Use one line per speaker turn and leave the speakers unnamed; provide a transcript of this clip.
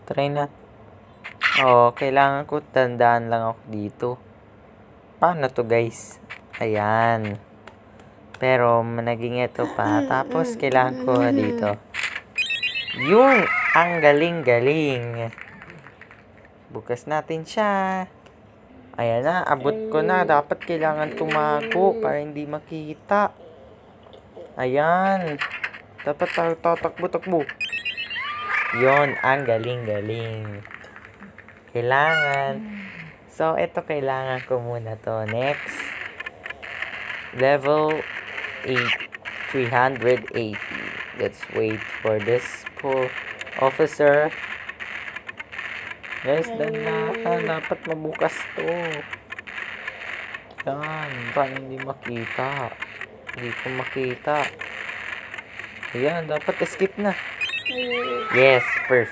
Try na. Oh, kailangan ko tandaan lang ako dito. Paano to, guys? Ayan. Pero, naging ito pa. Tapos, kailangan ko dito. Yun! Ang galing-galing. Bukas natin siya. Ayan na, abot ko na. Dapat kailangan tumago para hindi makita. Ayan. Dapat tatakbo-takbo. Yun, ang galing-galing. Kailangan. So, ito kailangan ko muna to. Next. Level 8. 380. Let's wait for this poor officer. Guys, dapat mabukas to. Yan, paano hindi makita? Hindi ko makita. Ayan, dapat escape na. Yes, perfect.